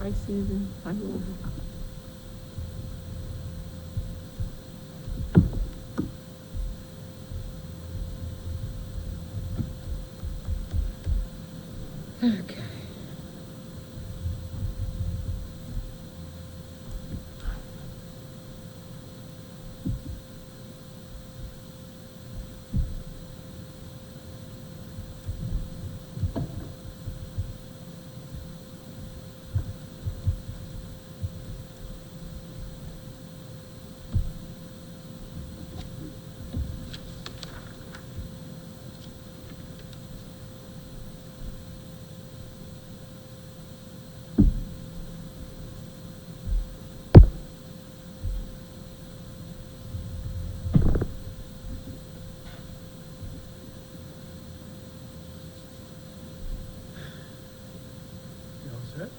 Hi, Susan. Hi, Laura. Okay. You all set?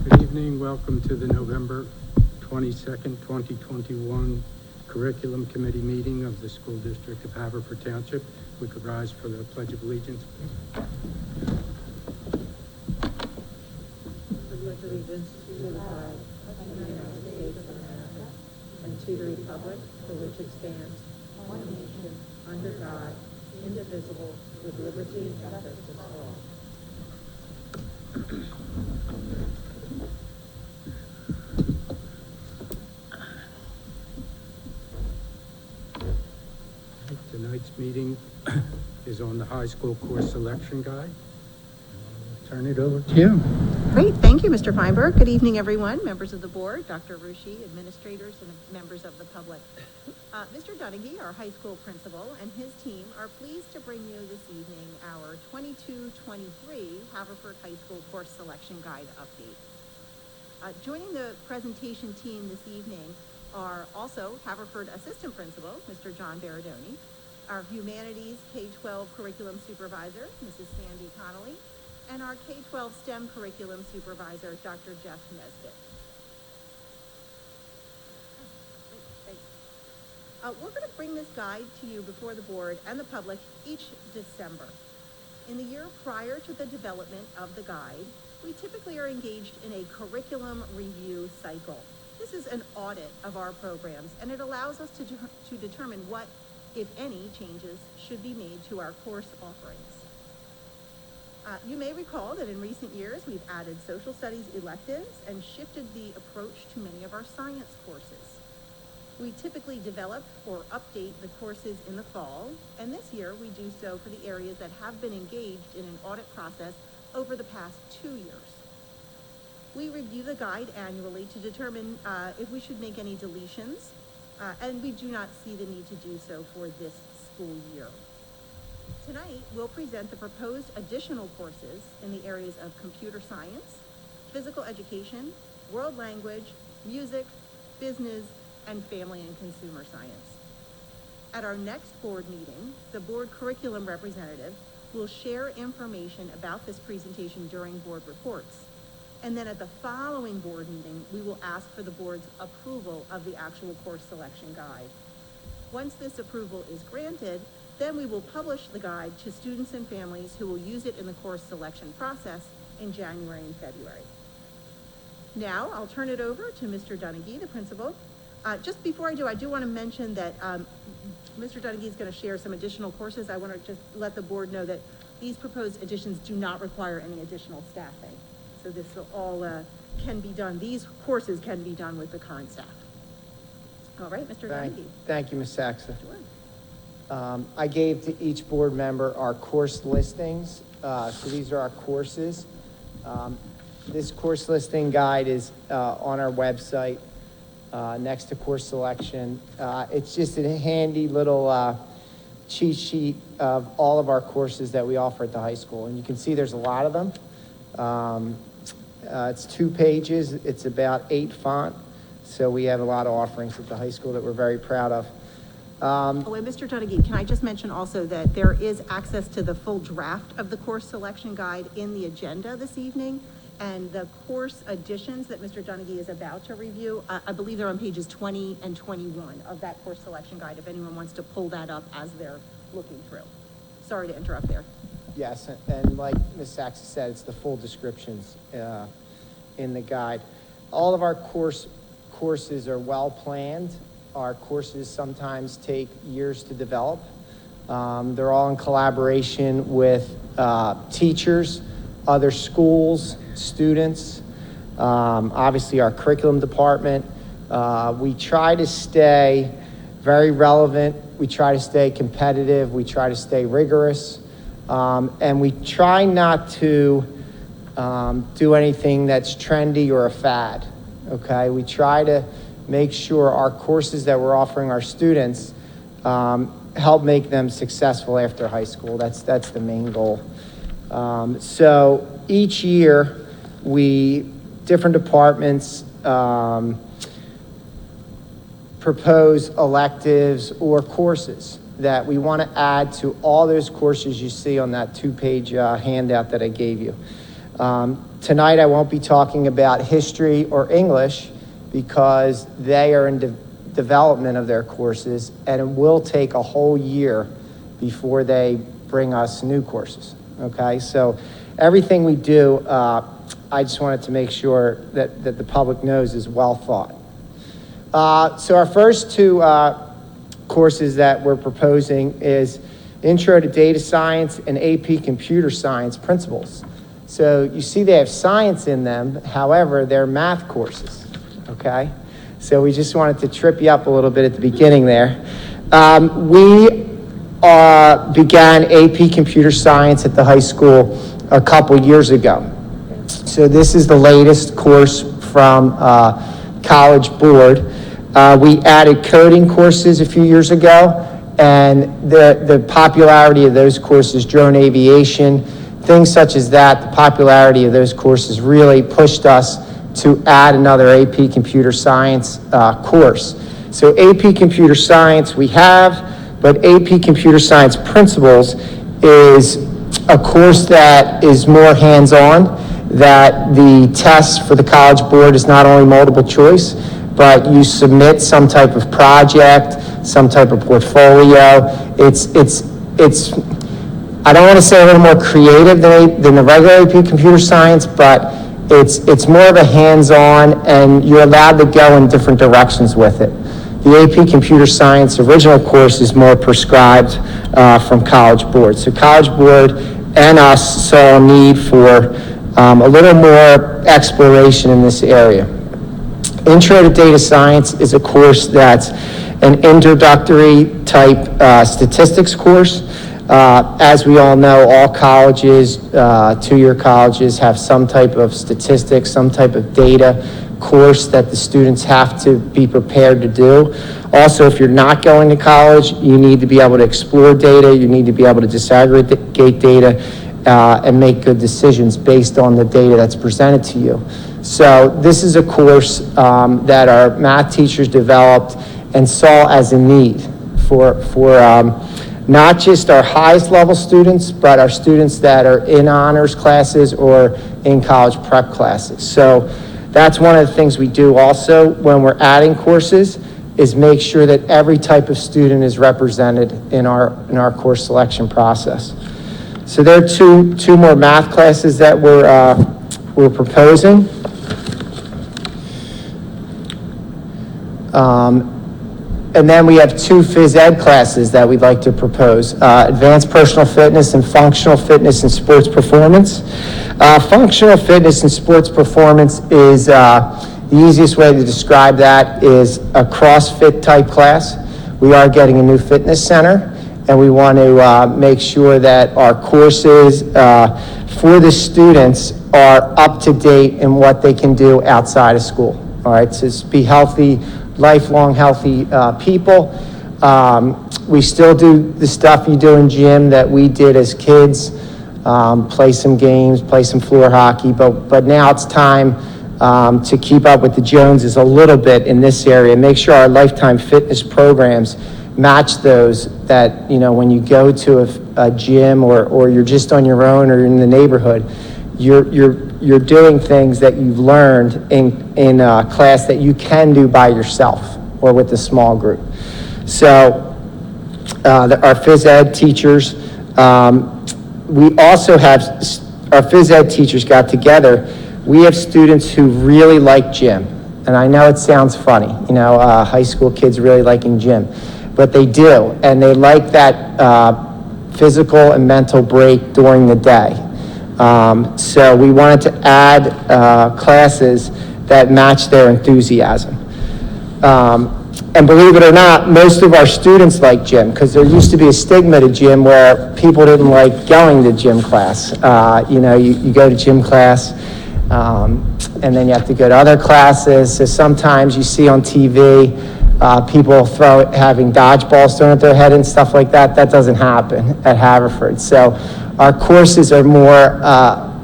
Good evening. Welcome to the November 22nd, 2021 Curriculum Committee meeting of the School District of Haverford Township. We could rise for the Pledge of Allegiance, please. I pledge allegiance to the flag of the United States of America and to the republic for which it stands, one nation, under God, indivisible, with liberty and justice for all. Tonight's meeting is on the high school course selection guide. Turn it over to you. Great, thank you, Mr. Feinberg. Good evening, everyone, members of the board, Dr. Rushi, administrators, and members of the public. Mr. Dunnigy, our high school principal, and his team are pleased to bring you this evening our 22-23 Haverford High School Course Selection Guide update. Joining the presentation team this evening are also Haverford Assistant Principal, Mr. John Baradoni, our Humanities K-12 Curriculum Supervisor, Mrs. Sandy Connolly, and our K-12 STEM Curriculum Supervisor, Dr. Jeff Nesbitt. We're going to bring this guide to you before the board and the public each December. In the year prior to the development of the guide, we typically are engaged in a curriculum review cycle. This is an audit of our programs, and it allows us to determine what, if any, changes should be made to our course offerings. You may recall that in recent years, we've added social studies electives and shifted the approach to many of our science courses. We typically develop or update the courses in the fall, and this year we do so for the areas that have been engaged in an audit process over the past 2 years. We review the guide annually to determine if we should make any deletions, and we do not see the need to do so for this school year. Tonight, we'll present the proposed additional courses in the areas of computer science, physical education, world language, music, business, and family and consumer science. At our next board meeting, the board curriculum representative will share information about this presentation during board reports. And then at the following board meeting, we will ask for the board's approval of the actual course selection guide. Once this approval is granted, then we will publish the guide to students and families who will use it in the course selection process in January and February. Now, I'll turn it over to Mr. Dunnigy, the principal. Just before I do want to mention that Mr. Dunnigy is going to share some additional courses. I want to just let the board know that these proposed additions do not require any additional staffing. So this will all can be done. These courses can be done with the current staff. All right, Mr. Dunnigy. Thank you, Ms. Saxa. Sure. I gave to each board member our course listings. So these are our courses. This course listing guide is on our website next to course selection. It's just a handy little cheat sheet of all of our courses that we offer at the high school. And you can see there's a lot of them. It's 2 pages. It's about 8 font. So we have a lot of offerings at the high school that we're very proud of. And Mr. Dunnigy, can I just mention also that there is access to the full draft of the course selection guide in the agenda this evening, and the course additions that Mr. Dunnigy is about to review, I believe they're on pages 20 and 21 of that course selection guide, if anyone wants to pull that up as they're looking through. Sorry to interrupt there. Yes, and like Ms. Sachs said, it's the full descriptions in the guide. All of our courses are well-planned. Our courses sometimes take years to develop. They're all in collaboration with teachers, other schools, students, obviously our curriculum department. We try to stay very relevant. We try to stay competitive. We try to stay rigorous. And we try not to do anything that's trendy or a fad, okay? We try to make sure our courses that we're offering our students help make them successful after high school. That's the main goal. So each year, different departments propose electives or courses that we want to add to all those courses you see on that two-page handout that I gave you. Tonight I won't be talking about history or English because they are in development of their courses, and it will take a whole year before they bring us new courses, okay? So everything we do, I just wanted to make sure that the public knows is well thought. So our first two courses that we're proposing is Intro to Data Science and AP Computer Science Principles. So you see they have science in them, however, they're math courses, okay? So we just wanted to trip you up a little bit at the beginning there. We began AP Computer Science at the high school a couple years ago. So this is the latest course from College Board. We added coding courses a few years ago, and the popularity of those courses, drone aviation, things such as that, the popularity of those courses really pushed us to add another AP Computer Science course. So AP Computer Science we have, but AP Computer Science Principles is a course that is more hands-on, that the test for the College Board is not only multiple choice, but you submit some type of project, some type of portfolio. It's I don't want to say a little more creative than the regular AP Computer Science, but it's more of a hands-on, and you're allowed to go in different directions with it. The AP Computer Science original course is more prescribed from College Board. So College Board and us saw a need for a little more exploration in this area. Intro to Data Science is a course that's an introductory type statistics course. As we all know, all colleges, two-year colleges, have some type of statistics, some type of data course that the students have to be prepared to do. Also, if you're not going to college, you need to be able to explore data, you need to be able to disaggregate data, and make good decisions based on the data that's presented to you. So this is a course that our math teachers developed and saw as a need for not just our highest level students, but our students that are in honors classes or in college prep classes. So that's one of the things we do also when we're adding courses, is make sure that every type of student is represented in our course selection process. So there are two more math classes that we're proposing. And then we have two phys ed classes that we'd like to propose, Advanced Personal Fitness and Functional Fitness and Sports Performance. Functional Fitness and Sports Performance is, the easiest way to describe that is a CrossFit type class. We are getting a new fitness center, and we want to make sure that our courses for the students are up to date in what they can do outside of school. All right, so it's be healthy, lifelong healthy people. We still do the stuff you do in gym that we did as kids, play some games, play some floor hockey, but now it's time to keep up with the Joneses a little bit in this area, make sure our lifetime fitness programs match those that, you know, when you go to a gym or you're just on your own or in the neighborhood, you're doing things that you've learned in class that you can do by yourself or with a small group. So our phys ed teachers, We also have, our phys ed teachers got together. We have students who really like gym. And I know it sounds funny, high school kids really liking gym, but they do. And they like that physical and mental break during the day. So we wanted to add classes that match their enthusiasm. And believe it or not, most of our students like gym, because there used to be a stigma to gym where people didn't like going to gym class. You go to gym class, and then you have to go to other classes. So sometimes you see on TV, people having dodgeballs thrown at their head and stuff like that. That doesn't happen at Haverford. So our courses are more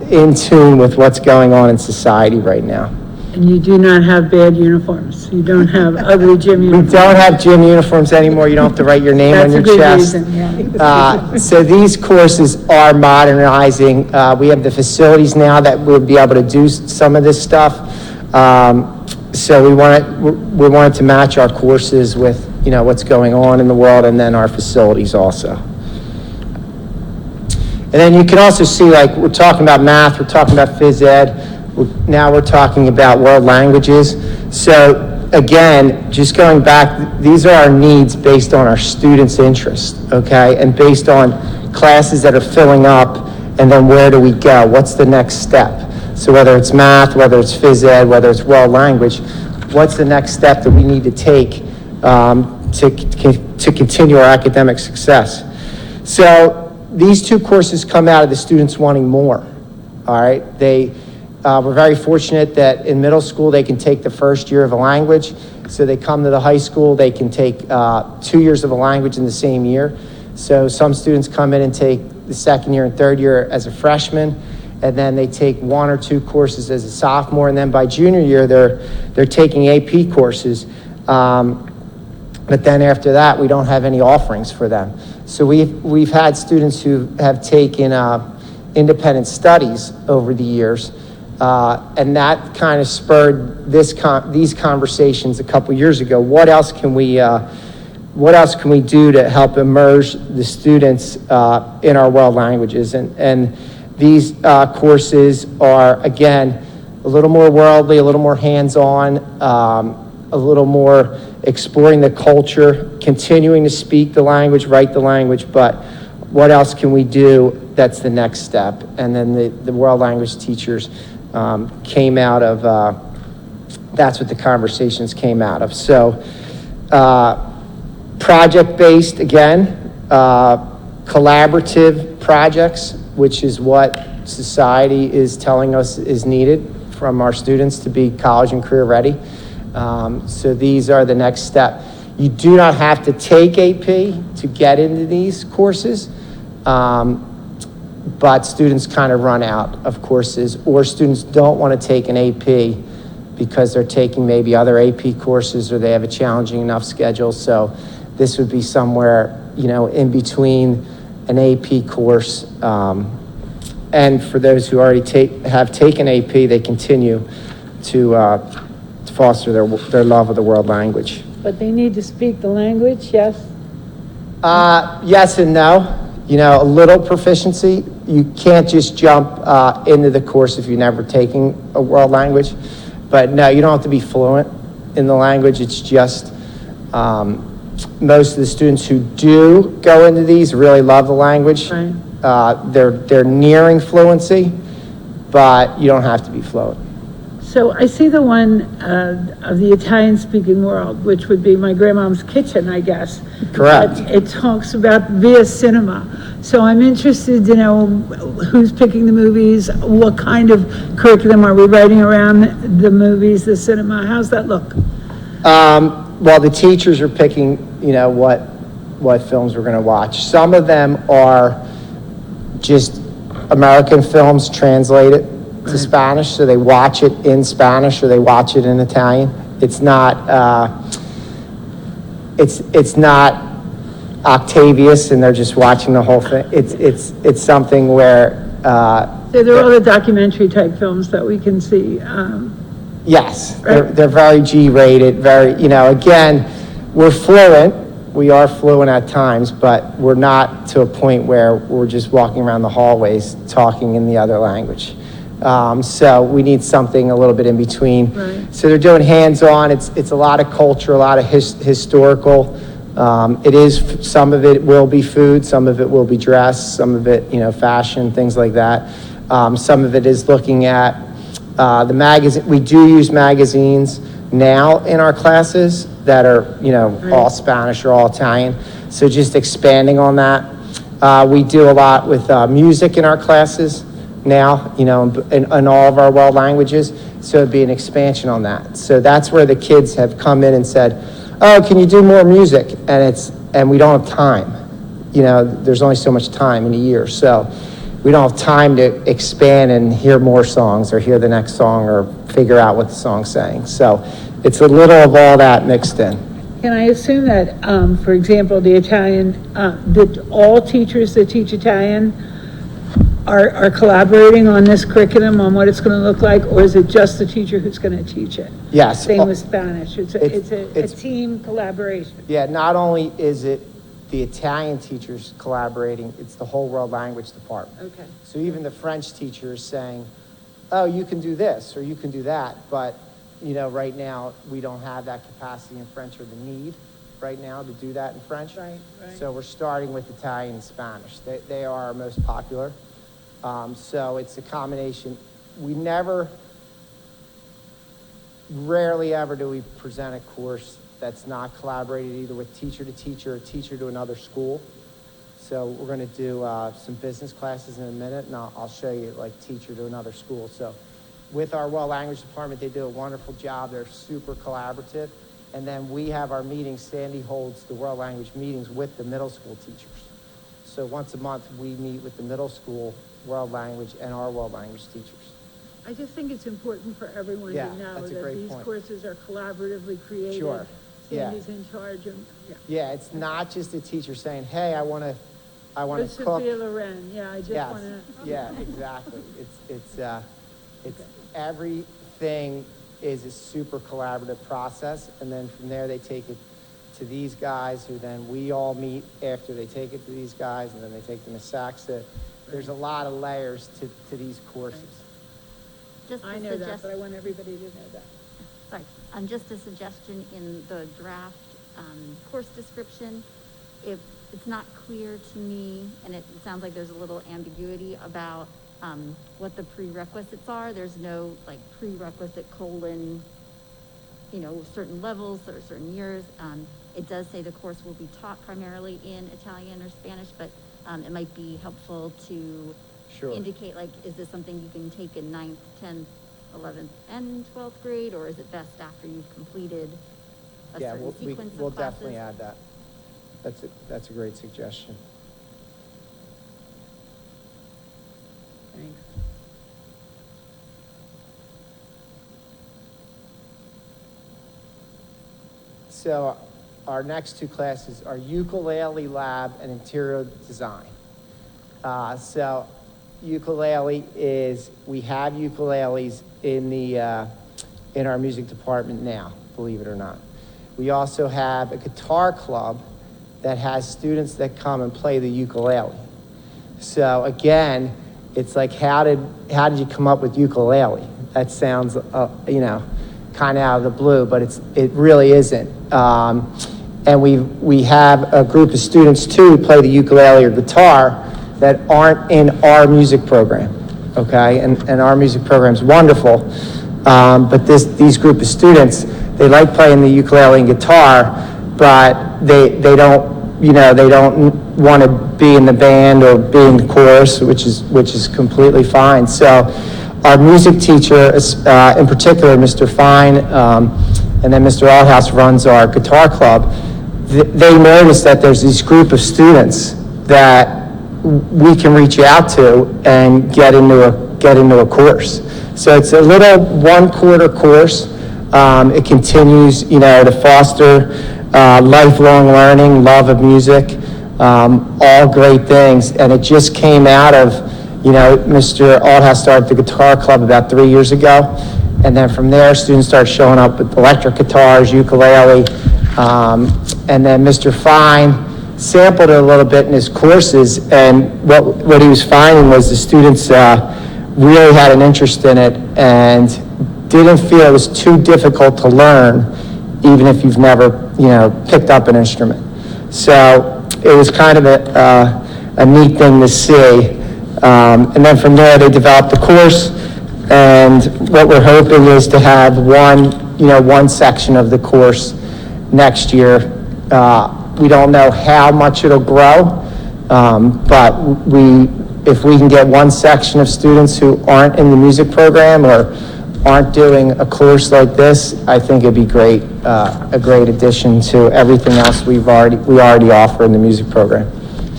in tune with what's going on in society right now. And you do not have bad uniforms. You don't have ugly gym We uniforms. don't have gym uniforms anymore. You don't have to write your name on your chest. That's a good reason, yeah. So these courses are modernizing. We have the facilities now that we'll be able to do some of this stuff. So we wanted to match our courses with, what's going on in the world, and then our facilities also. And then you can also see, like, we're talking about math, we're talking about phys ed. Now we're talking about world languages. So again, just going back, these are our needs based on our students' interest, okay? And based on classes that are filling up, and then where do we go? What's the next step? So whether it's math, whether it's phys ed, whether it's world language, what's the next step that we need to take to continue our academic success? So these two courses come out of the students wanting more, all right? We're very fortunate that in middle school they can take the first year of a language. So they come to the high school, they can take 2 years of a language in the same year. So some students come in and take the second year and third year as a freshman, and then they take 1 or 2 courses as a sophomore, and then by junior year they're taking AP courses. But then after that, we don't have any offerings for them. So we've had students who have taken independent studies over the years. And that kind of spurred these conversations a couple years ago. What else can we do to help immerse the students in our world languages? And these courses are, again, a little more worldly, a little more hands-on, a little more exploring the culture, continuing to speak the language, write the language, but what else can we do that's the next step? And then the world language teachers came out of, that's what the conversations came out of. So project-based, again, collaborative projects, which is what society is telling us is needed from our students to be college and career ready. So these are the next step. You do not have to take AP to get into these courses. But students kind of run out of courses, or students don't want to take an AP because they're taking maybe other AP courses, or they have a challenging enough schedule. So this would be somewhere, in between an AP course. And for those who already have taken AP, they continue to foster their love of the world language. But they need to speak the language, yes? Yes and no. A little proficiency. You can't just jump into the course if you've never taken a world language. But no, you don't have to be fluent in the language. It's just most of the students who do go into these really love the language. Right. They're nearing fluency, but you don't have to be fluent. So I see the one of the Italian-speaking world, which would be my grandmom's kitchen, I guess. Correct. But it talks about via cinema. So I'm interested to know who's picking the movies, what kind of curriculum are we writing around the movies, the cinema? How's that look? Well, the teachers are picking, what films we're going to watch. Some of them are just American films translated to Spanish, so they watch it in Spanish or they watch it in Italian. It's not it's not Octavius and they're just watching the whole thing. It's something where So there are other documentary type films that we can see. yes, right. they're very G-rated, very, again, we're fluent, we are fluent at times, but we're not to a point where we're just walking around the hallways talking in the other language. So we need something a little bit in between. Right. So they're doing hands-on. It's a lot of culture, a lot of historical. It is, some of it will be food, some of it will be dress, some of it, fashion, things like that. Some of it is looking at the magazine. We do use magazines now in our classes that are, all Spanish or all Italian. So just expanding on that. We do a lot with music in our classes now, in all of our world languages. So it'd be an expansion on that. So that's where the kids have come in and said, oh, can you do more music? And we don't have time. There's only so much time in a year. So we don't have time to expand and hear more songs or hear the next song or figure out what the song's saying. So it's a little of all that mixed in. Can I assume that, for example, the Italian, that all teachers that teach Italian are collaborating on this curriculum, on what it's going to look like, or is it just the teacher who's going to teach it? Yes. Same with Spanish. It's a team collaboration. Yeah, not only is it the Italian teachers collaborating, it's the whole world language department. Okay. So even the French teacher is saying, oh, you can do this or you can do that, but right now we don't have that capacity in French or the need right now to do that in French. Right. So we're starting with Italian and Spanish. They are our most popular. So it's a combination. Rarely ever do we present a course that's not collaborated either with teacher to teacher or teacher to another school. So we're going to do some business classes in a minute, and I'll show you like teacher to another school. So with our world language department, they do a wonderful job. They're super collaborative. And then we have our meetings. Sandy holds the world language meetings with the middle school teachers. So once a month, we meet with the middle school world language and our world language teachers. I just think it's important for everyone Yeah, to know that's a that great these point. courses are collaboratively created. Sure. Yeah. Sandy's in charge of, Yeah, it's not just a teacher saying, hey, I want to cook. Sophia Loren, I just Yes, want to. yeah, exactly. It's everything is a super collaborative process, and then from there they take it to these guys, who then we all meet after they take it to these guys, and then they take them to Saxa. There's a lot of layers to these courses. Just a I know that, suggest- but I want everybody to know that. Sorry, just a suggestion in the draft course description. If it's not clear to me, and it sounds like there's a little ambiguity about what the prerequisites are. There's no like prerequisite colon, certain levels or certain years. It does say the course will be taught primarily in Italian or Spanish, but it might be helpful to Sure. indicate, like, is this something you can take in 9th, 10th, 11th, and 12th grade, or is it best after you've completed a Yeah, certain sequence we'll of classes? definitely add that. That's a great suggestion. Thanks. So our next two classes are Ukulele Lab and Interior Design. So ukulele we have ukuleles in our music department now, believe it or not. We also have a guitar club that has students that come and play the ukulele. So again, it's like, how did you come up with ukulele? That sounds, kind of out of the blue, but it really isn't. And we have a group of students too who play the ukulele or guitar that aren't in our music program, okay? And our music program is wonderful, but these group of students, they like playing the ukulele and guitar, but they don't want to be in the band or be in the chorus, which is completely fine. So our music teacher, in particular, Mr. Fine, and then Mr. Althouse runs our guitar club. They notice that there's this group of students that we can reach out to and get into a course. So it's a little 1-quarter course. It continues, to foster lifelong learning, love of music, all great things. And it just came out of, Mr. Althouse started the guitar club about 3 years ago. And then from there, students started showing up with electric guitars, ukulele, And then Mr. Fine sampled it a little bit in his courses, and what he was finding was the students really had an interest in it and didn't feel it was too difficult to learn, even if you've never, picked up an instrument. So it was kind of a neat thing to see. And then from there, they developed the course, and what we're hoping is to have one section of the course next year. We don't know how much it'll grow, but if we can get one section of students who aren't in the music program or aren't doing a course like this, I think it'd be great, a great addition to everything else we already offer in the music program.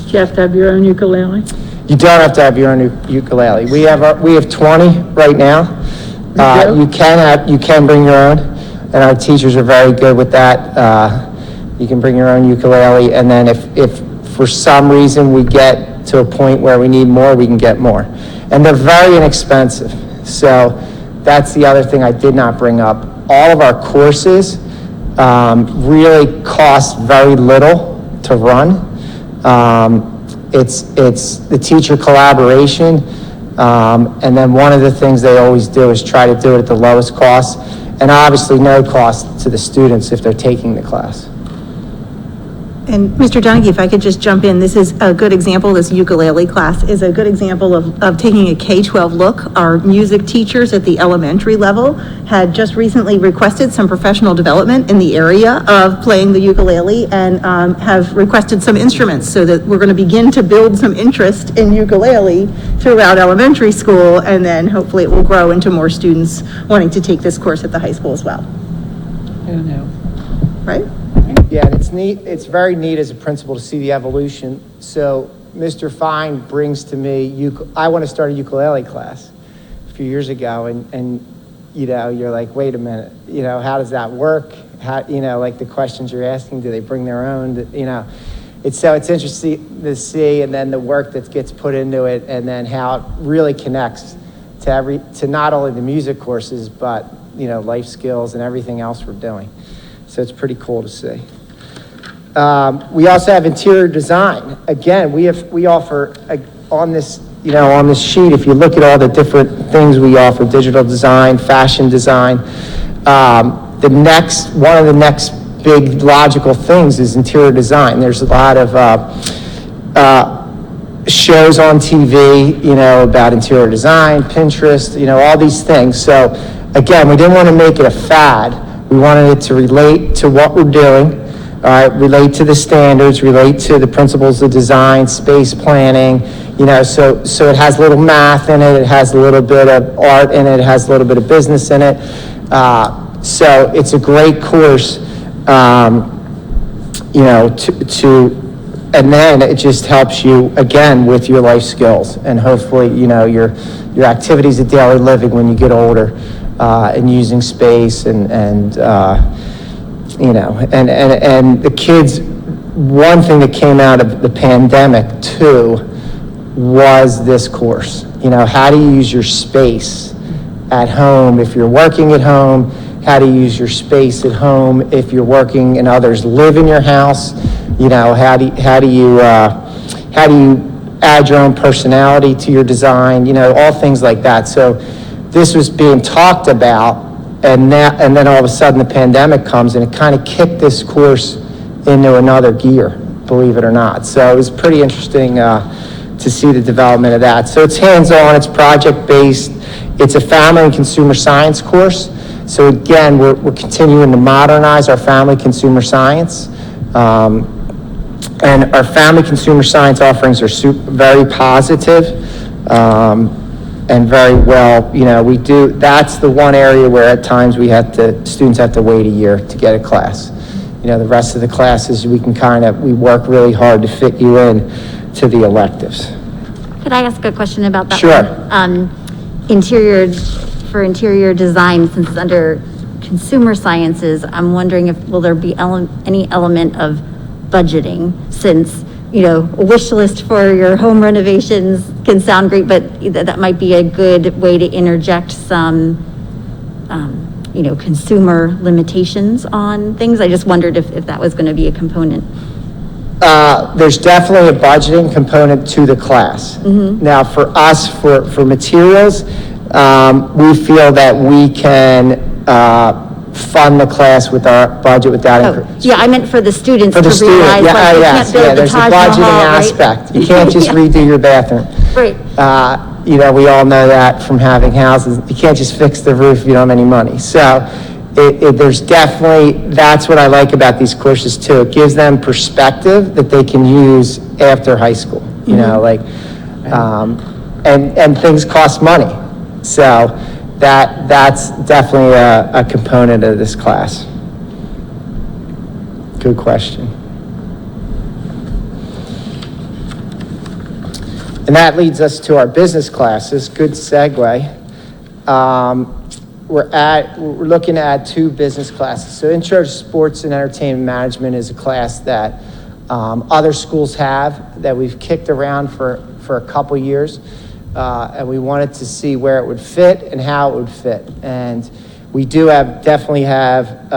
Do you have to have your own ukulele? You don't have to have your own ukulele. We have 20 right now. You can bring your own, and our teachers are very good with that. You can bring your own ukulele, and then if for some reason we get to a point where we need more, we can get more. And they're very inexpensive. So that's the other thing I did not bring up. All of our courses really cost very little to run. It's the teacher collaboration, and then one of the things they always do is try to do it at the lowest cost, and obviously no cost to the students if they're taking the class. And Mr. Donaghy, if I could just jump in, this is a good example, this ukulele class is a good example of taking a K-12 look. Our music teachers at the elementary level had just recently requested some professional development in the area of playing the ukulele and have requested some instruments, so that we're going to begin to build some interest in ukulele throughout elementary school, and then hopefully it will grow into more students wanting to take this course at the high school as well. I don't know. Right? Yeah, and it's neat. It's very neat as a principal to see the evolution. So Mr. Fine brings to me, I want to start a ukulele class a few years ago, and you're like, wait a minute, how does that work? How, like the questions you're asking, do they bring their own? It's interesting to see, and then the work that gets put into it, and then how it really connects to not only the music courses, but life skills and everything else we're doing. So it's pretty cool to see. We also have interior design. Again, we offer on this sheet. If you look at all the different things we offer, digital design, fashion design. One of the next big logical things is interior design. There's a lot of shows on TV, about interior design, Pinterest, all these things. So again, we didn't want to make it a fad. We wanted it to relate to what we're doing, relate to the standards, relate to the principles of design, space planning, so it has a little math in it, it has a little bit of art in it, it has a little bit of business in it. So it's a great course, and then it just helps you, again, with your life skills and hopefully, your activities of daily living when you get older. And using space and the kids, one thing that came out of the pandemic too was this course. How do you use your space at home if you're working at home? How do you use your space at home if you're working and others live in your house? How do you add your own personality to your design? All things like that. So this was being talked about, and then all of a sudden the pandemic comes and it kind of kicked this course into another gear, believe it or not. So it was pretty interesting to see the development of that. So it's hands-on, it's project-based, it's a family and consumer science course. So again, we're continuing to modernize our family consumer science. And our family consumer science offerings are very positive. And very well, we do, that's the one area where at times students have to wait a year to get a class. The rest of the classes, we work really hard to fit you in to the electives. Could I ask a question about that? Sure. For interior design, since it's under consumer sciences, I'm wondering will there be any element of budgeting, since a wish list for your home renovations can sound great, but that might be a good way to interject some, consumer limitations on things? I just wondered if that was going to be a component. There's definitely a budgeting component to the class. Now, for us, for materials, we feel that we can fund the class with our budget without. Yeah, I meant for the students For the to student, realize, yeah, like, you yes, can't build the there's a Taj budgeting Mahal, right? aspect. You can't just Yeah. redo your bathroom. Right. We all know that from having houses. You can't just fix the roof if you don't have any money. So there's definitely, that's what I like about these courses too. It gives them perspective that they can use after high school, and things cost money. So that's definitely a component of this class. Good question. And that leads us to our business classes. Good segue. We're looking to add 2 business classes. So Intro to Sports and Entertainment Management is a class that other schools have, that we've kicked around for a couple years. And we wanted to see where it would fit and how it would fit. And we do definitely have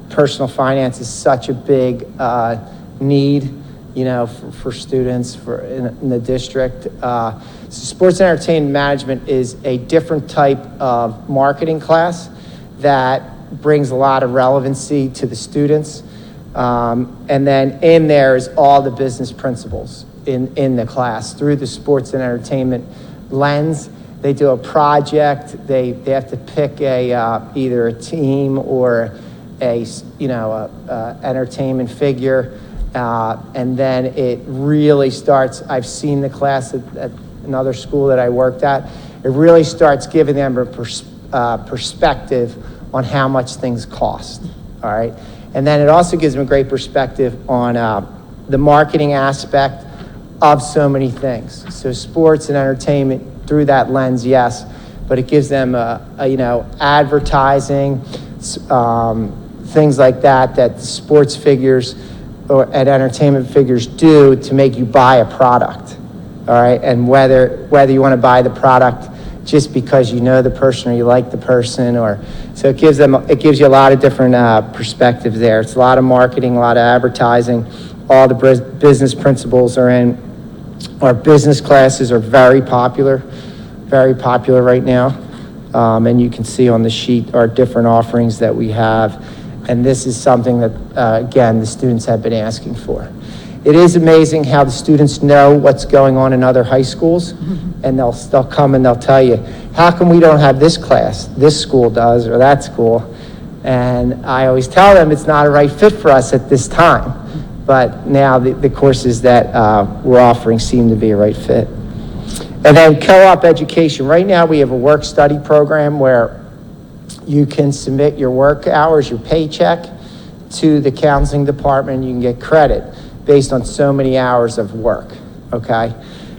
personal finance is such a big need, for students in the district. So Sports and Entertainment Management is a different type of marketing class that brings a lot of relevancy to the students. And then in there is all the business principles in the class through the sports and entertainment lens. They do a project. They have to pick either a team or a entertainment figure, and then it really starts. I've seen the class at another school that I worked at. It really starts giving them a perspective on how much things cost. All right, and then it also gives them a great perspective on the marketing aspect of so many things. So sports and entertainment through that lens, yes, but it gives them advertising, things like that sports figures and entertainment figures do to make you buy a product. All right, and whether you want to buy the product just because you know the person or you like the person, so it gives you a lot of different perspectives there. It's a lot of marketing, a lot of advertising. All the business principles are in. Our business classes are very popular right now. And you can see on the sheet our different offerings that we have. And this is something that, again, the students have been asking for. It is amazing how the students know what's going on in other high schools, and they'll come and they'll tell you, how come we don't have this class? This school does, or that school. And I always tell them it's not a right fit for us at this time. But now the courses that we're offering seem to be a right fit. And then co-op education. Right now we have a work-study program where you can submit your work hours, your paycheck, to the counseling department, and you can get credit based on so many hours of work, okay?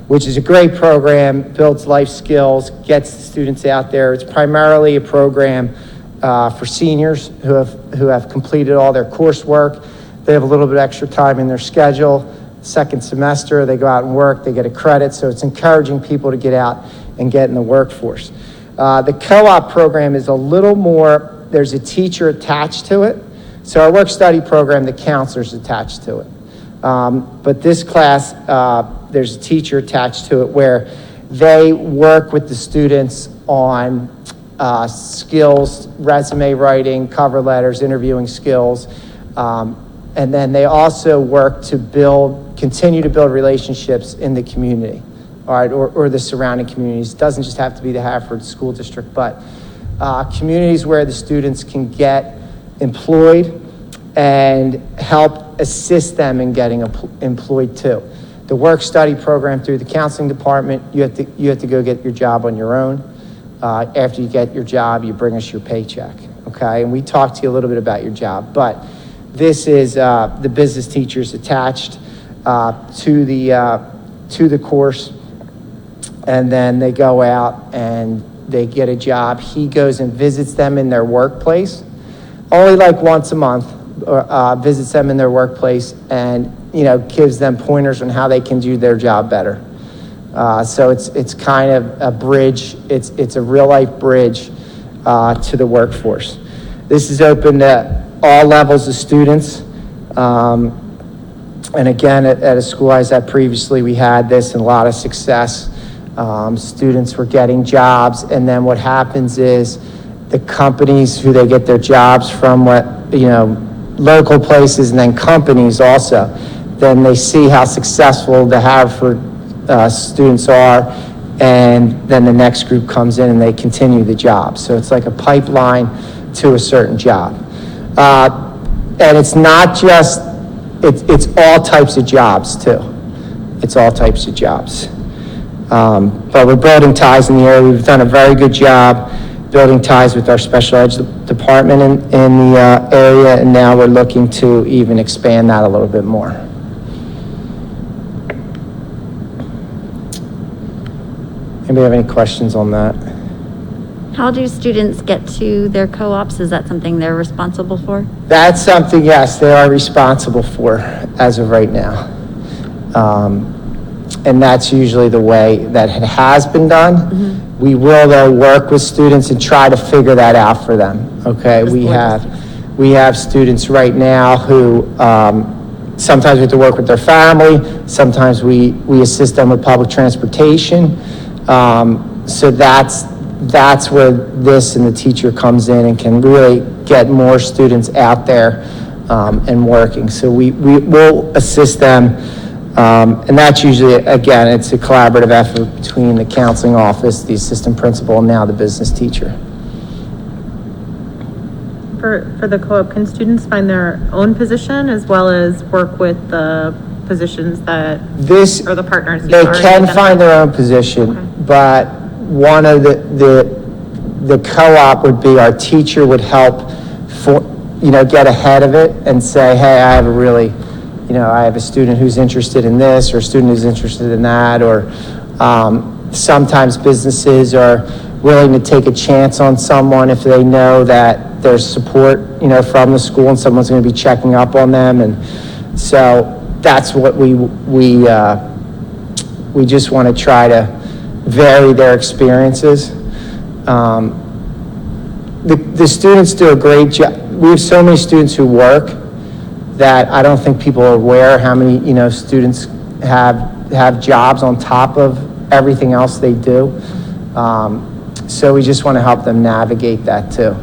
Which is a great program, builds life skills, gets the students out there. It's primarily a program for seniors who have completed all their coursework. They have a little bit extra time in their schedule. Second semester, they go out and work, they get a credit, so it's encouraging people to get out and get in the workforce. The co-op program is a little more, there's a teacher attached to it. So our work-study program, the counselor's attached to it. But this class, there's a teacher attached to it where they work with the students on skills, resume writing, cover letters, interviewing skills. And then they also work to continue to build relationships in the community, all right, or the surrounding communities. It doesn't just have to be the Haverford School District, but communities where the students can get employed and help assist them in getting employed too. The work-study program through the counseling department, you have to go get your job on your own. After you get your job, you bring us your paycheck, okay? And we talked to you a little bit about your job, but this is the business teachers attached to the course, and then they go out and they get a job. He goes and visits them in their workplace, only like once a month, visits them in their workplace and gives them pointers on how they can do their job better. So it's kind of a bridge. It's a real life bridge to the workforce. This is open to all levels of students. And again, at a school I was at previously, we had this and a lot of success. Students were getting jobs, and then what happens is the companies who they get their jobs from, local places and then companies also, then they see how successful the Haverford students are, and then the next group comes in and they continue the job. So it's like a pipeline to a certain job. And it's not just, it's all types of jobs too. It's all types of jobs. But we're building ties in the area. We've done a very good job building ties with our special ed department in the area, and now we're looking to even expand that a little bit more. Anybody have any questions on that? How do students get to their co-ops? Is that something they're responsible for? That's something, yes, they are responsible for as of right now. And that's usually the way that it has been done. Mm-hmm. We will, though, work with students and try to figure that out for them, okay? We have students right now who sometimes we have to work with their family, sometimes we assist them with public transportation. So that's where this and the teacher comes in and can really get more students out there and working. So we will assist them. And that's usually, again, it's a collaborative effort between the counseling office, the assistant principal, and now the business teacher. For the co-op, can students find their own position as well as work with the positions that, or the partners? They can find their own position, okay. But one of the co-op would be our teacher would help get ahead of it and say, hey, I have a student who's interested in this, or a student who's interested in that, or sometimes businesses are willing to take a chance on someone if they know that there's support, from the school and someone's going to be checking up on them. And so that's what we just want to try to vary their experiences. The students do a great job. We have so many students who work that I don't think people are aware how many, students have jobs on top of everything else they do. So we just want to help them navigate that too.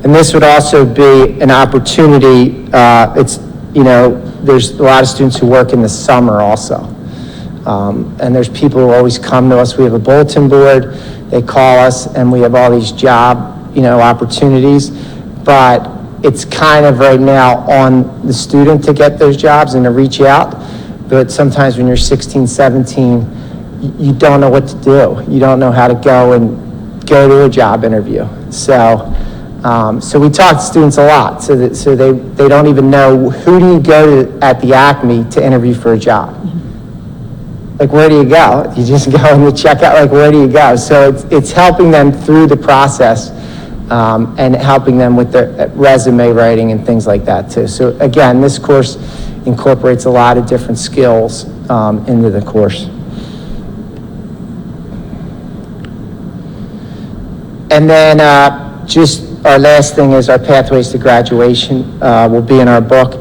And this would also be an opportunity. There's a lot of students who work in the summer also. And there's people who always come to us. We have a bulletin board. They call us, and we have all these job, opportunities. But it's kind of right now on the student to get those jobs and to reach out. But sometimes when you're 16, 17, you don't know what to do. You don't know how to go to a job interview. So we talk to students a lot, so they don't even know who do you go to at the Acme to interview for a job. Like, where do you go? You just go in the checkout, like, where do you go? So it's helping them through the process and helping them with their resume writing and things like that too. So again, this course incorporates a lot of different skills into the course. And then just our last thing is our Pathways to Graduation will be in our book.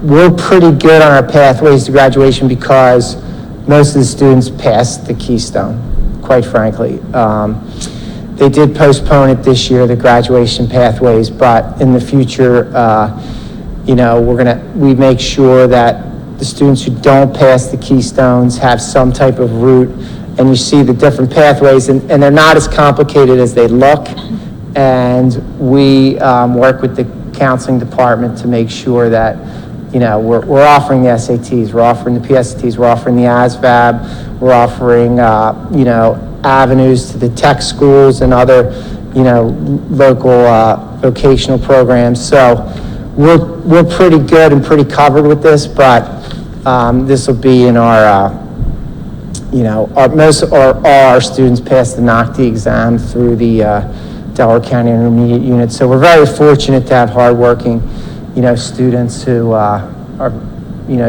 We're pretty good on our Pathways to Graduation because most of the students passed the Keystone, quite frankly. They did postpone it this year, the graduation pathways, but in the future, we make sure that the students who don't pass the Keystones have some type of route, and you see the different pathways, and they're not as complicated as they look. And we work with the counseling department to make sure that, we're offering the SATs, we're offering the PSATs, we're offering the ASVAB, we're offering, avenues to the tech schools and other, local vocational programs. So we're pretty good and pretty covered with this, but this will be in our, all our students pass the NOCTI exam through the Delaware County Intermediate Unit. So we're very fortunate to have hardworking, students who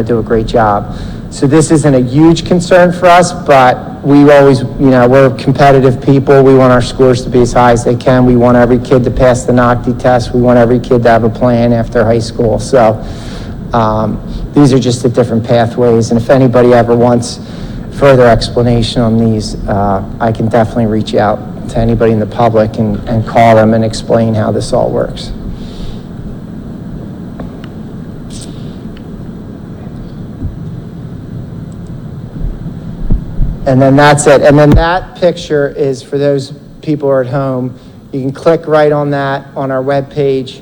do a great job. So this isn't a huge concern for us, but we always, we're competitive people. We want our scores to be as high as they can. We want every kid to pass the NOCTI test. We want every kid to have a plan after high school. So these are just the different pathways. And if anybody ever wants further explanation on these, I can definitely reach out to anybody in the public and call them and explain how this all works. And then that's it. And then that picture is for those people who are at home. You can click right on that on our webpage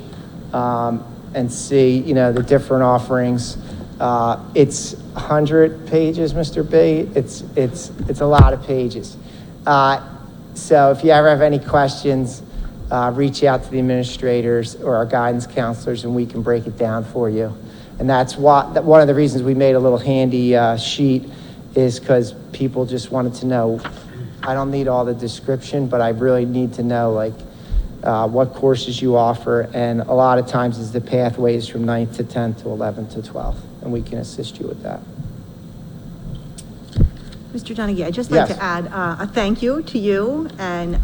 and see, the different offerings. It's 100 pages, Mr. B. It's a lot of pages. So if you ever have any questions, reach out to the administrators or our guidance counselors, and we can break it down for you. And that's one of the reasons we made a little handy sheet is because people just wanted to know. I don't need all the description, but I really need to know what courses you offer, and a lot of times it's the pathways from 9th to 10th to 11th to 12th, and we can assist you with that. Mr. Donaghy, I'd just like Yes. to add a thank you to you, and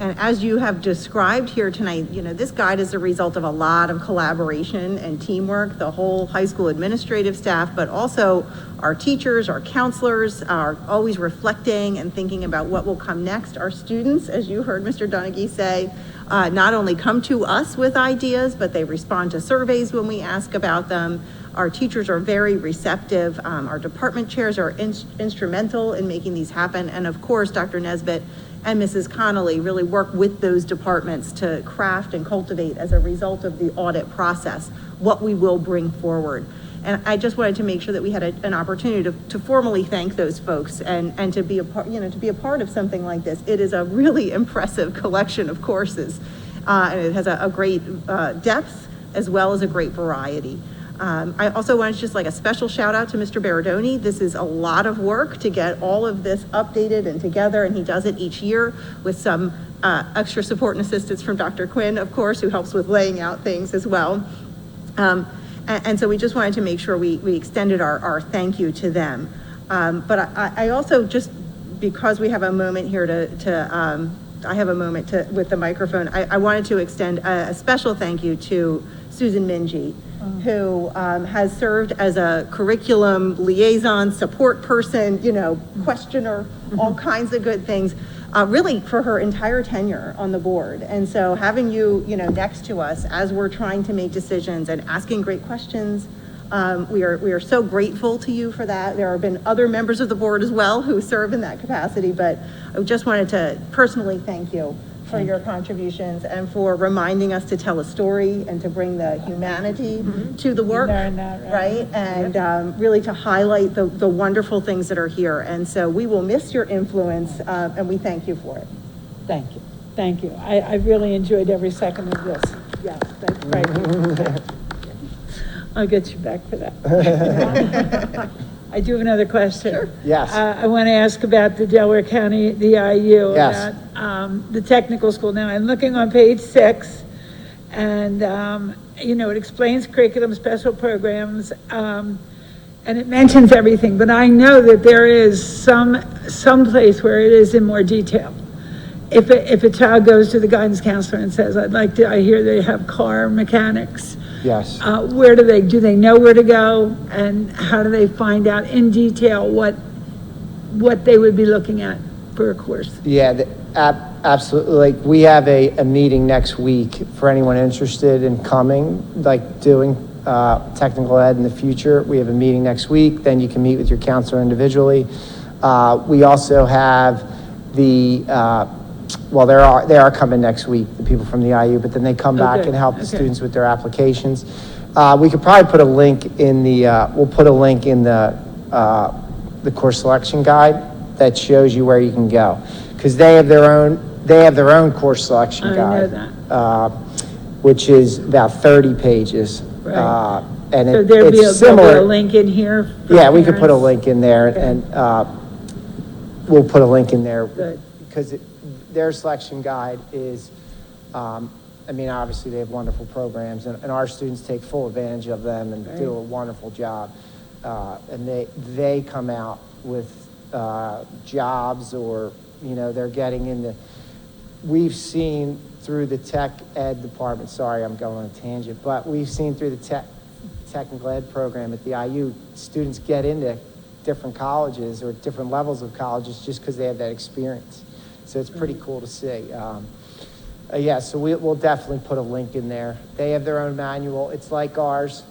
as you have described here tonight, this guide is a result of a lot of collaboration and teamwork, the whole high school administrative staff, but also our teachers, our counselors are always reflecting and thinking about what will come next. Our students, as you heard Mr. Donaghy say, not only come to us with ideas, but they respond to surveys when we ask about them. Our teachers are very receptive. Our department chairs are instrumental in making these happen. And of course, Dr. Nesbitt and Mrs. Connolly really work with those departments to craft and cultivate, as a result of the audit process, what we will bring forward. And I just wanted to make sure that we had an opportunity to formally thank those folks and to be a part, to be a part of something like this. It is a really impressive collection of courses, and it has a great depth as well as a great variety. I also wanted to just a special shout out to Mr. Baradoni. This is a lot of work to get all of this updated and together, and he does it each year with some extra support and assistance from Dr. Quinn, of course, who helps with laying out things as well. And so we just wanted to make sure we extended our thank you to them. But I also, just because we have a moment here I have a moment with the microphone, I wanted to extend a special thank you to Susan Minji, who has served as a curriculum liaison, support person, questioner, all kinds of good things, really for her entire tenure on the board. And so having you, next to us as we're trying to make decisions and asking great questions, we are so grateful to you for that. There have been other members of the board as well who serve in that capacity, but I just wanted to personally thank you for your contributions and for reminding us to tell a story and to bring the humanity to the work, right? And really to highlight the wonderful things that are here. And so we will miss your influence, and we thank you for it. Thank you. Thank you. I really enjoyed every second of this. Yes, that's right. I'll get you back for that. I do have another question. Sure. Yes. I want to ask about the Delaware County, the IU, Yes. about the technical school. Now, I'm looking on page 6, and, it explains curriculum, special programs, and it mentions everything, but I know that there is some place where it is in more detail. If a child goes to the guidance counselor and says, I hear they have car mechanics. Yes. Where do they know where to go, and how do they find out in detail what they would be looking at for a course? Yeah, absolutely. We have a meeting next week for anyone interested in coming, doing technical ed in the future. We have a meeting next week. Then you can meet with your counselor individually. We also have they are coming next week, the people from the IU, but then they come back and help the students with their applications. We could probably put a link in we'll put a link in the course selection guide that shows you where you can go. Because they have their own course selection guide. I know that. Which is about 30 pages. Right. And So there'll be similar. a link in here? Yeah, we could put a link in there, Okay. and we'll put a link in there. Good. Because their selection guide is, obviously they have wonderful programs, and our students take full advantage of them and do a wonderful job. And they come out with jobs, or, you know, they're getting into, we've seen through the tech ed department, sorry, I'm going on a tangent, but we've seen through the technical ed program at the IU, students get into different colleges or different levels of colleges just because they have that experience. So it's pretty cool to see. Yeah, so we'll definitely put a link in there. They have their own manual. It's like ours,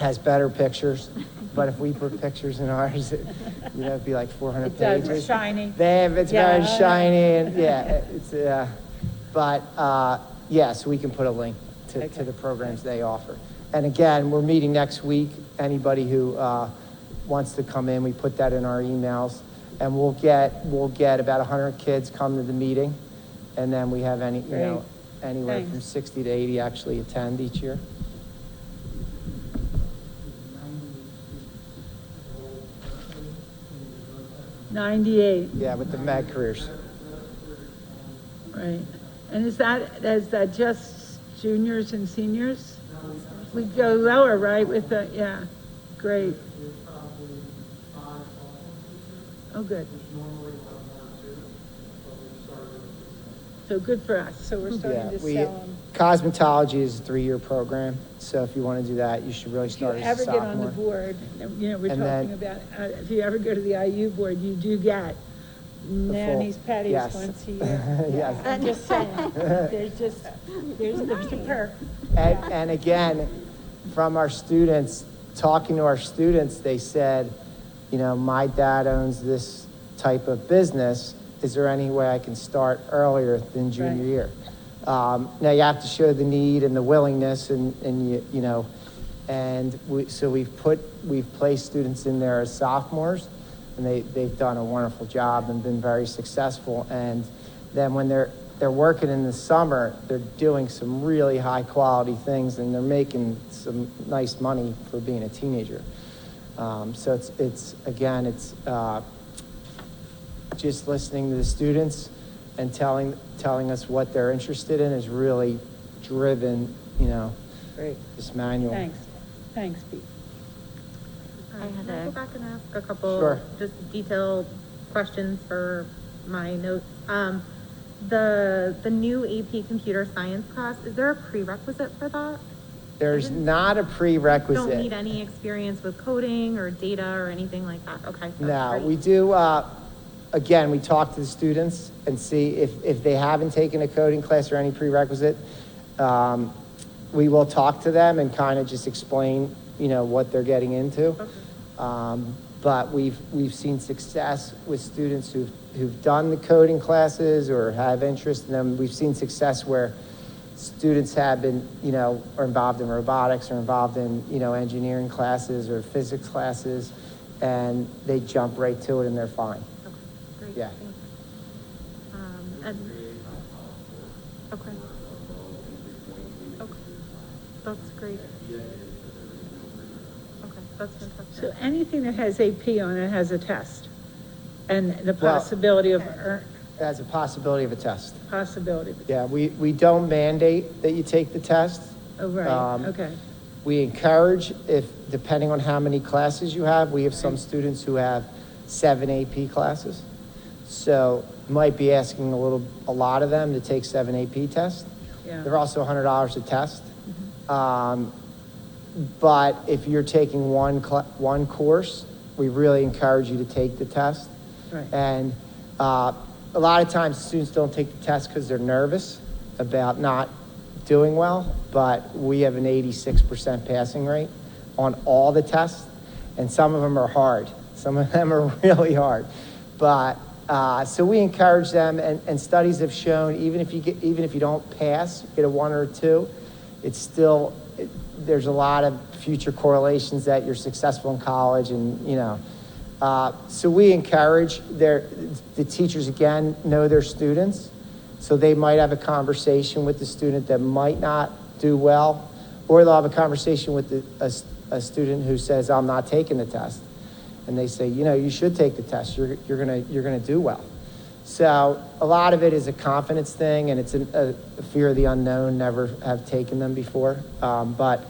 has better pictures, but if we put pictures in ours, it'd be like 400 It does, pages. shiny. It's Yeah, very shiny, and yeah, so we can put a link to the programs they offer. And again, we're meeting next week. Anybody who wants to come in, we put that in our emails, and we'll get about 100 kids come to the meeting, and then we have anywhere Thanks. from 60 to 80 actually attend each year. $98, Yeah, with the Mag Careers. right. And is that just juniors and seniors? We go lower, right, with the, yeah, great. Oh, good. So good for us, so we're starting to sell them. Cosmetology is a 3-year program, so if you want to do that, you should really If you start as a ever sophomore. get on the board, we're And then- talking about, if you ever go to the IU board, you do get nannies, patties yes. once a year. Yes. I'm just saying, there's a perk. And again, from our students, talking to our students, they said, my dad owns this type of business. Is there any way I can start earlier than junior Right. year? Now you have to show the need and the willingness, and we've placed students in there as sophomores, and they've done a wonderful job and been very successful. And then when they're working in the summer, they're doing some really high quality things, and they're making some nice money for being a teenager. So it's just listening to the students and telling us what they're interested in is really driven, Great, this manual. thanks, Pete. I had Can I a- go back and ask a couple Sure. just detailed questions for my notes? The new AP computer science class, is there a prerequisite for that? There's not a You prerequisite. don't need any experience with coding or data or anything like that? Okay. that's No, great. we do, again, we talk to the students and see if they haven't taken a coding class or any prerequisite, we will talk to them and kind of just explain, what they're getting into. Okay. But we've seen success with students who've done the coding classes or have interest in them. We've seen success where students have been, are involved in robotics or involved in, engineering classes or physics classes, and they jump right to it and they're fine. Okay, great. Yeah. Thank you. And, okay. Okay, that's great. Okay, that's fantastic. So anything that has AP on it has a test, and the Well- possibility of, As a possibility of a test. Yeah, we don't mandate that you take the test. Oh, right, okay, We encourage, depending on how many classes you have, we have some students who have 7 AP classes. So might be asking a lot of them to take 7 AP tests. yeah. They're also $100 a test. But if you're taking one course, we really encourage you to take the test. Right. And a lot of times students don't take the test because they're nervous about not doing well, but we have an 86% passing rate on all the tests, and some of them are hard. Some of them are really hard. But so we encourage them, and studies have shown even if you don't pass, get a 1 or a 2, it's still there's a lot of future correlations that you're successful in college, and so we encourage the teachers, again, know their students, so they might have a conversation with the student that might not do well, or they'll have a conversation with a student who says, I'm not taking the test, and they say, you should take the test, you're gonna do well. So a lot of it is a confidence thing, and it's a fear of the unknown, never have taken them before, but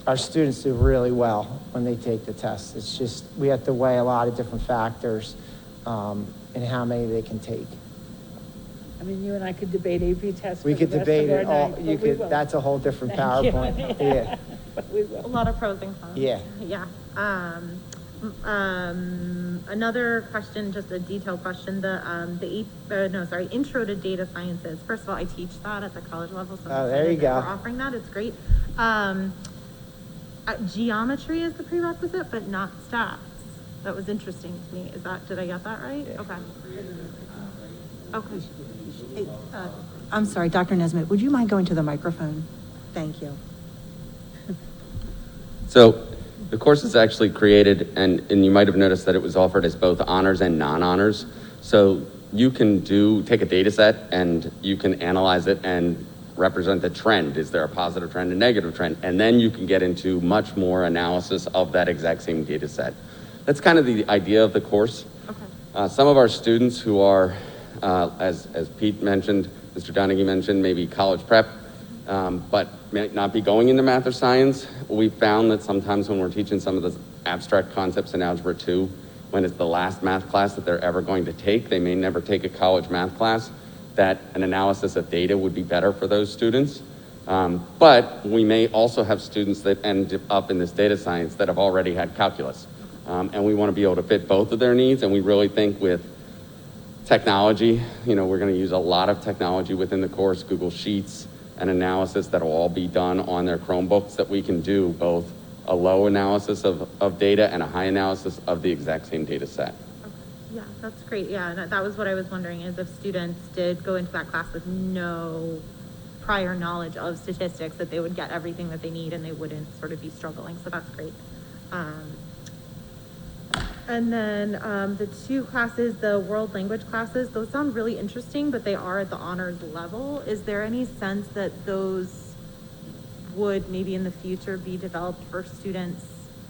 our students do really well when they take the test. It's just, we have to weigh a lot of different factors in how many they can take. I mean, you and I could debate AP tests for We the could rest of debate our it all, night, you but we could, won't. that's a whole different Thank you. PowerPoint, yeah. But we A will. lot of pros and cons. Yeah. Yeah. Another question, just a detailed question, intro to data sciences. First of all, I teach that at the college level, so I'm Oh, there you excited that go. we're offering that, it's great. Geometry is the prerequisite, but not stats. That was interesting to me. Did I get that right? Yeah. Okay. Okay. Hey, I'm sorry, Dr. Nesbitt, would you mind going to the microphone? Thank you. So the course is actually created, and you might have noticed that it was offered as both honors and non-honors. So you can take a data set and you can analyze it and represent the trend. Is there a positive trend, a negative trend? And then you can get into much more analysis of that exact same data set. That's kind of the idea of the course. Okay. Some of our students who are, as Pete mentioned, Mr. Donaghy mentioned, maybe college prep, but may not be going into math or science. We found that sometimes when we're teaching some of the abstract concepts in Algebra 2, when it's the last math class that they're ever going to take, they may never take a college math class, that an analysis of data would be better for those students. But we may also have students that end up in this data science that have already had calculus. And we want to be able to fit both of their needs, and we really think with technology, we're going to use a lot of technology within the course, Google Sheets, and analysis that'll all be done on their Chromebooks, that we can do both a low analysis of data and a high analysis of the exact same data set. Okay. Yeah, that's great. Yeah, and that was what I was wondering, is if students did go into that class with no prior knowledge of statistics, that they would get everything that they need and they wouldn't sort of be struggling. So that's great. And then the two classes, the world language classes, those sound really interesting, but they are at the honors level. Is there any sense that those would maybe in the future be developed for students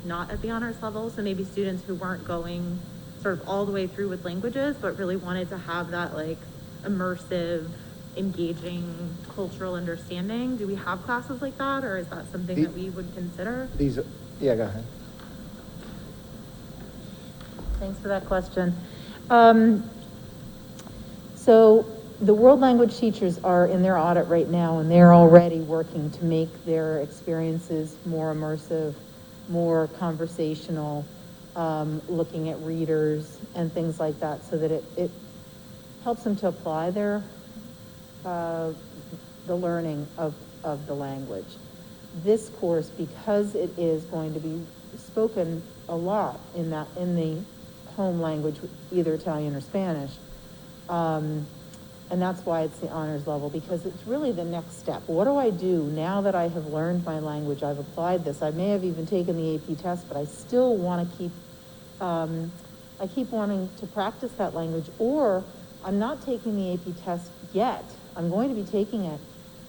not at the honors level? So maybe students who weren't going sort of all the way through with languages, but really wanted to have that like immersive, engaging cultural understanding. Do we have classes like that, or is that something that we would consider? Yeah, go ahead. Thanks for that question. So the world language teachers are in their audit right now, and they're already working to make their experiences more immersive, more conversational, looking at readers and things like that, so that it helps them to apply their the learning of the language. This course, because it is going to be spoken a lot in the home language, either Italian or Spanish, and that's why it's the honors level, because it's really the next step. What do I do now that I have learned my language? I've applied this. I may have even taken the AP test, but I still want to keep, I keep wanting to practice that language, or I'm not taking the AP test yet. I'm going to be taking it,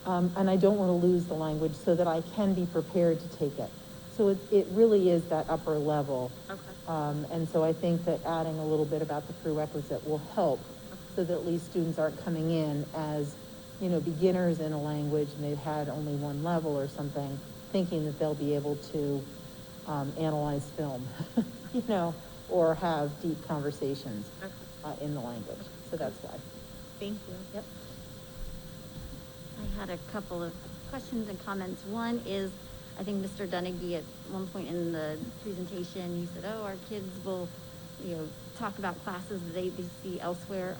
and I don't want to lose the language so that I can be prepared to take it. So it really is that upper level. Okay. And so I think that adding a little bit about the prerequisite will help, so that at least students aren't coming in as, beginners in a language and they've had only one level or something, thinking that they'll be able to analyze film, or have deep conversations in the language. So that's why. Thank you. Yep. I had a couple of questions and comments. One is, I think Mr. Donaghy at one point in the presentation, you said, our kids will, talk about classes that they see elsewhere.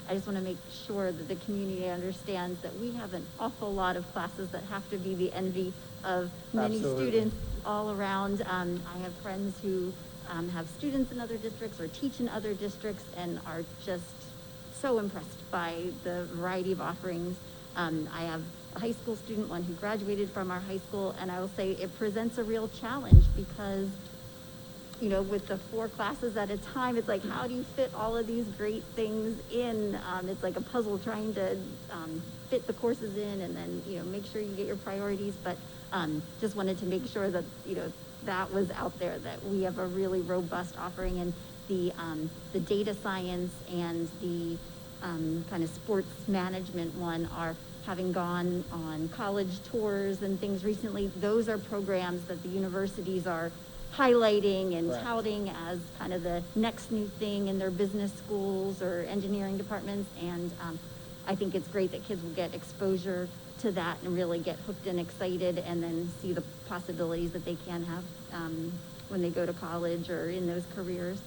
I just want to make sure that the community understands that we have an awful lot of classes that have to be the envy of many Absolutely. students all around. I have friends who have students in other districts or teach in other districts and are just so impressed by the variety of offerings. I have a high school student, one who graduated from our high school, and I will say it presents a real challenge because, with the 4 classes at a time, it's like, how do you fit all of these great things in? It's like a puzzle trying to fit the courses in and then, make sure you get your priorities. But just wanted to make sure that, that was out there, that we have a really robust offering, and the data science and the kind of sports management one are having gone on college tours and things recently, those are programs that the universities are highlighting and Correct. touting as kind of the next new thing in their business schools or engineering departments. And I think it's great that kids will get exposure to that and really get hooked and excited, and then see the possibilities that they can have when they go to college or in those careers.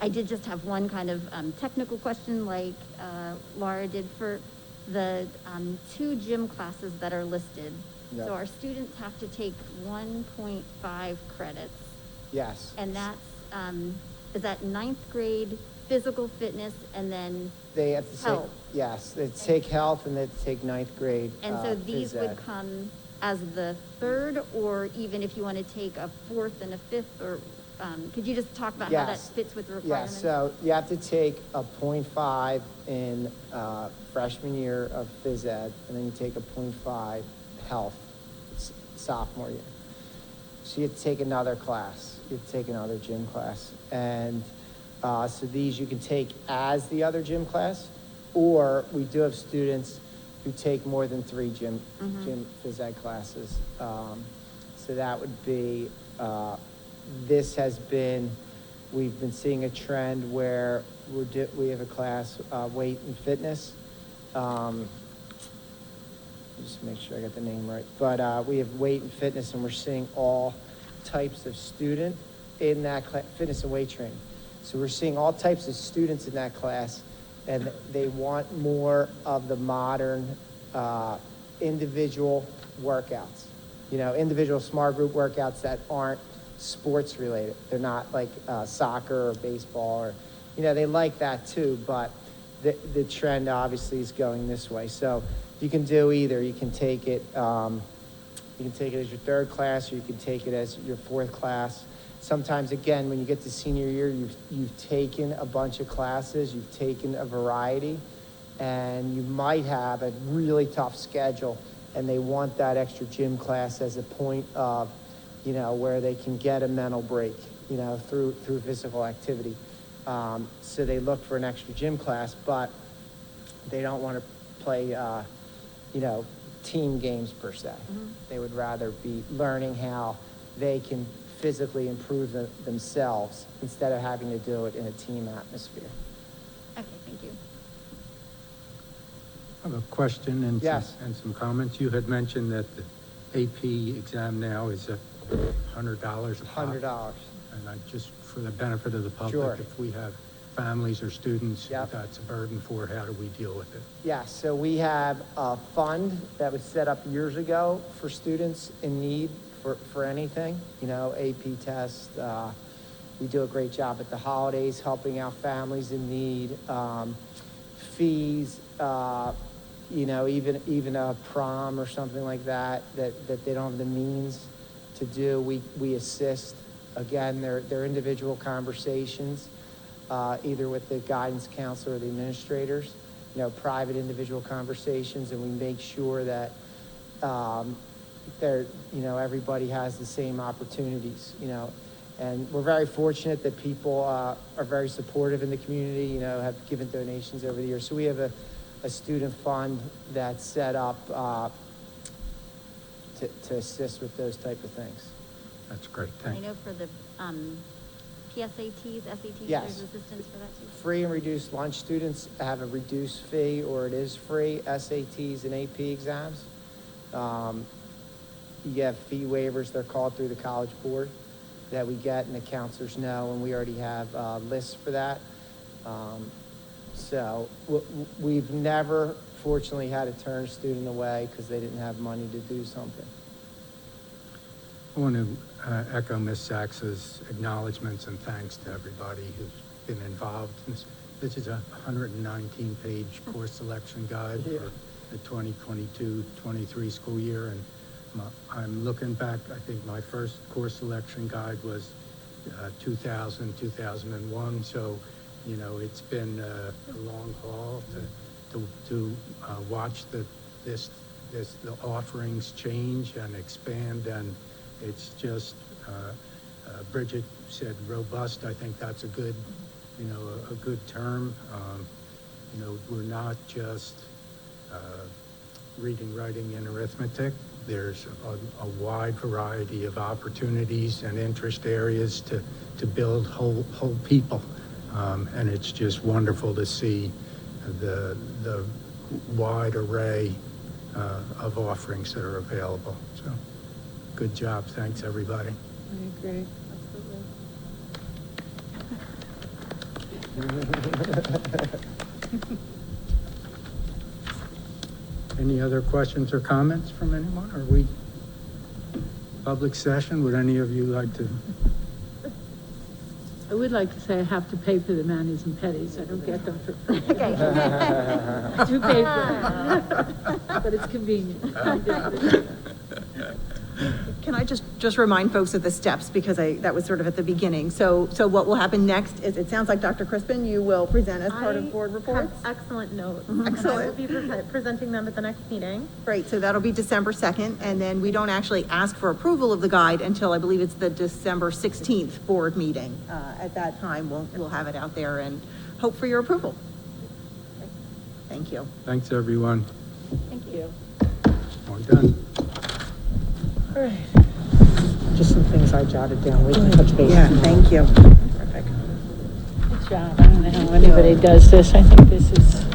I did just have one kind of technical question, like Laura did, for the 2 gym classes that are listed. Yep. So our students have to take 1.5 credits, Yes. and that's, is that 9th grade physical fitness, and then, They have to take, Health. yes, they take health and they take 9th grade. and so these phys would ed. come as the 3rd, or even if you want to take a 4th and a 5th, or, could you just talk about how that Yes. fits with the Yeah, requirements? so you have to take a .5 in freshman year of phys ed, and then you take a .5 health sophomore year. So you have to take another class, you have to take another gym class. And so these you can take as the other gym class, or we do have students who take more than 3 gym phys ed classes. So that would be, this has been, we've been seeing a trend where we have a class, weight and fitness. Just make sure I got the name right. But we have weight and fitness, and we're seeing all types of student in that class, fitness and weight training. So we're seeing all types of students in that class, and they want more of the modern individual workouts. You know, individual smart group workouts that aren't sports related. They're not like soccer or baseball, or, you know, they like that too, but the trend obviously is going this way. So you can do either. You can take it as your 3rd class, or you can take it as your 4th class. Sometimes, again, when you get to senior year, you've taken a bunch of classes, you've taken a variety, and you might have a really tough schedule, and they want that extra gym class as a point of, you know, where they can get a mental break, you know, through physical activity. So they look for an extra gym class, but they don't want to play, you know, team games per se. They would rather be learning how they can physically improve themselves instead of having to do it in a team atmosphere. Okay, thank you. I have a question and Yes. some comments. You had mentioned that the AP exam now is $100 a pop. $100. And I just, for the benefit of the public, Sure. if we have families or students Yep. that's a burden for, how do we deal with it? Yeah, so we have a fund that was set up years ago for students in need for anything, you know, AP tests. We do a great job at the holidays helping out families in need. Fees, you know, even a prom or something like that they don't have the means to do. We assist. Again, they're individual conversations, either with the guidance counselor or the administrators, you know, private individual conversations, and we make sure that you know, everybody has the same opportunities, you know. And we're very fortunate that people are very supportive in the community, you know, have given donations over the years. So we have a student fund that's set up to assist with those type of things. That's great, I thank you. know for the PSATs, SATs, Yes. there's assistance for that too. Free and reduced lunch students have a reduced fee, or it is free. SATs and AP exams. You have fee waivers, they're called, through the College Board that we get, and the counselors know, and we already have lists for that. So we've never, fortunately, had to turn a student away because they didn't have money to do something. I want to echo Ms. Sachs's acknowledgments and thanks to everybody who's been involved. This is a 119-page course selection guide for the 2022-23 school year, and I'm looking back. I think my first course selection guide was 2001. So, you know, it's been a long haul to watch the offerings change and expand, and it's just Bridget said robust. I think that's a good, you know, a good term. You know, we're not just reading, writing, and arithmetic. There's a wide variety of opportunities and interest areas to build whole people. And it's just wonderful to see the wide array of offerings that are available. So, good job. Thanks, everybody. I agree, absolutely. Any other questions or comments from anyone? Are we public session? Would any of you like to? I would like to say I have to pay for the manis and petties. I don't get them for free. Okay. I do pay for it, but it's convenient. Can I just remind folks of the steps, because that was sort of at the beginning. So what will happen next is, it sounds like Dr. Crispin, you will present as part of board reports. Excellent notes. Excellent. I will be presenting them at the next meeting. Great, so that'll be December 2nd, and then we don't actually ask for approval of the guide until I believe it's the December 16th board meeting. At that time, we'll have it out there and hope for your approval. Thank you. Thanks, everyone. Thank you. We're done. All right. Just some things I jotted down. We can touch base. Yeah, thank you. Perfect. Good job. I don't know how anybody does this. I think this is